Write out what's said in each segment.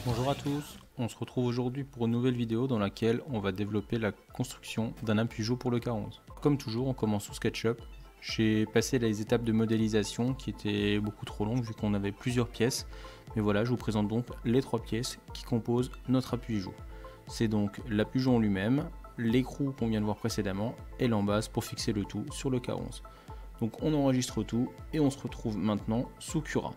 Bonjour à tous, on se retrouve aujourd'hui pour une nouvelle vidéo dans laquelle on va développer la construction d'un appui-joue pour le K11. Comme toujours, on commence sous SketchUp. J'ai passé les étapes de modélisation qui étaient beaucoup trop longues vu qu'on avait plusieurs pièces. Mais voilà, je vous présente donc les 3 pièces qui composent notre appui-joue. C'est donc l'appui-joue en lui-même, l'écrou qu'on vient de voir précédemment et l'embase pour fixer le tout sur le K11. Donc on enregistre tout et on se retrouve maintenant sous Cura.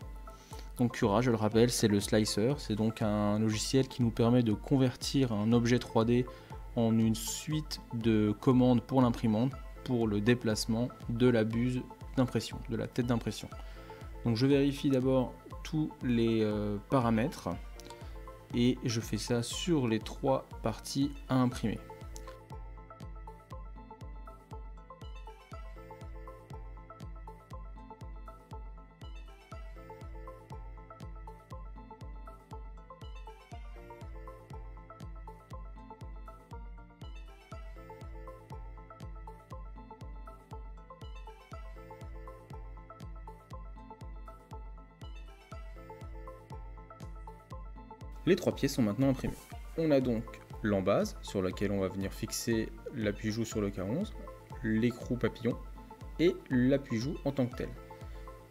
Donc Cura, je le rappelle, c'est le slicer, c'est donc un logiciel qui nous permet de convertir un objet 3D en une suite de commandes pour l'imprimante pour le déplacement de la buse d'impression, de la tête d'impression. Donc je vérifie d'abord tous les paramètres et je fais ça sur les 3 parties à imprimer. Les 3 pièces sont maintenant imprimées. On a donc l'embase sur laquelle on va venir fixer l'appui-joue sur le K11, l'écrou papillon et l'appui-joue en tant que tel.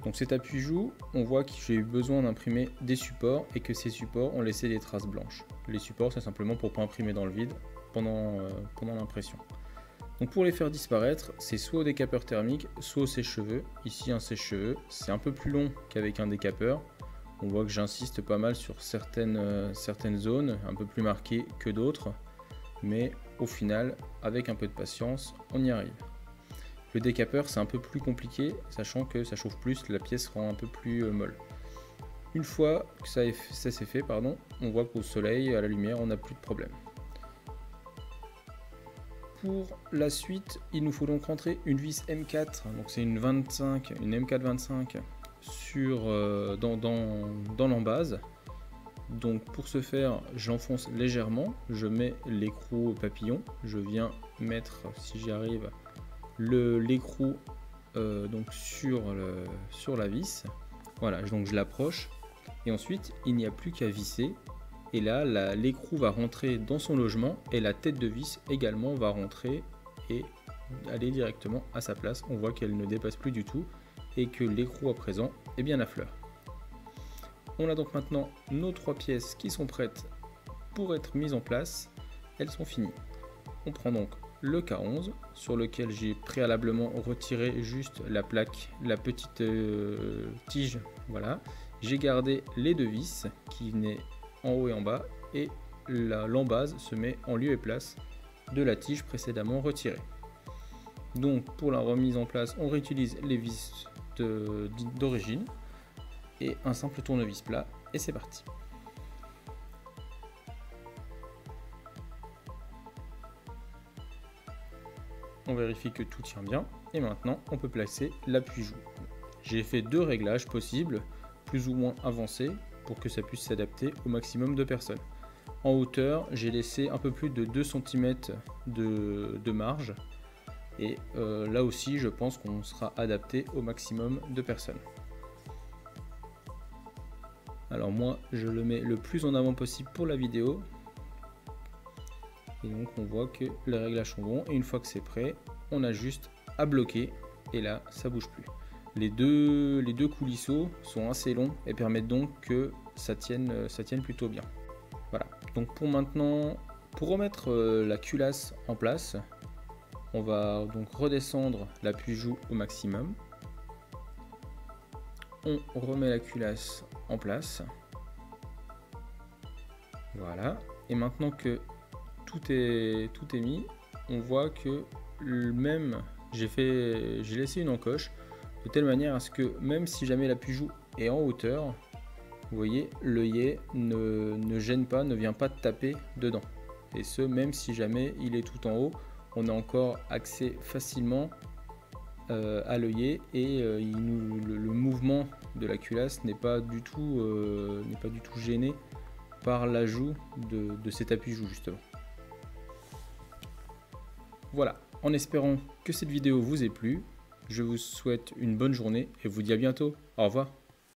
Donc cet appui-joue, on voit que j'ai eu besoin d'imprimer des supports et que ces supports ont laissé des traces blanches. Les supports, c'est simplement pour ne pas imprimer dans le vide pendant l'impression. Donc pour les faire disparaître, c'est soit au décapeur thermique, soit au sèche-cheveux. Ici un sèche-cheveux, c'est un peu plus long qu'avec un décapeur. On voit que j'insiste pas mal sur certaines zones, un peu plus marquées que d'autres, mais au final, avec un peu de patience, on y arrive. Le décapeur, c'est un peu plus compliqué, sachant que ça chauffe plus, la pièce rend un peu plus molle. Une fois que ça s'est fait, on voit qu'au soleil, à la lumière, on n'a plus de problème. Pour la suite, il nous faut donc rentrer une vis M4, donc c'est une M4 25 dans l'embase. Donc pour ce faire, j'enfonce légèrement, je mets l'écrou papillon, je viens mettre, si j'y arrive, l'écrou donc sur la vis. Voilà, donc je l'approche et ensuite il n'y a plus qu'à visser. Et là, l'écrou va rentrer dans son logement et la tête de vis également va rentrer et aller directement à sa place. On voit qu'elle ne dépasse plus du tout et que l'écrou à présent est bien à fleur. On a donc maintenant nos 3 pièces qui sont prêtes pour être mises en place. Elles sont finies. On prend donc le K11 sur lequel j'ai préalablement retiré juste la plaque, la petite tige. Voilà. J'ai gardé les 2 vis qui venaient en haut et en bas et l'embase se met en lieu et place de la tige précédemment retirée. Donc pour la remise en place, on réutilise les vis d'origine et un simple tournevis plat et c'est parti. On vérifie que tout tient bien et maintenant on peut placer l'appui-joue. J'ai fait 2 réglages possibles, plus ou moins avancés, pour que ça puisse s'adapter au maximum de personnes. En hauteur, j'ai laissé un peu plus de 2 cm de marge et là aussi je pense qu'on sera adapté au maximum de personnes. Alors moi je le mets le plus en avant possible pour la vidéo et donc on voit que les réglages sont bons et une fois que c'est prêt on a juste à bloquer et là ça bouge plus. Les deux coulisseaux sont assez longs et permettent donc que ça tienne plutôt bien. Voilà, donc pour maintenant, pour remettre la culasse en place, on va donc redescendre l'appui-joue au maximum. On remet la culasse en place. Voilà, et maintenant que tout est mis, on voit que même j'ai laissé une encoche de telle manière à ce que même si jamais l'appui-joue est en hauteur, vous voyez, l'œillet ne gêne pas, ne vient pas taper dedans. Et ce, même si jamais il est tout en haut, on a encore accès facilement à l'œillet et le mouvement de la culasse n'est pas du tout gêné par l'ajout de cet appui-joue justement. Voilà, en espérant que cette vidéo vous ait plu, Je vous souhaite une bonne journée et vous dis à bientôt. Au revoir.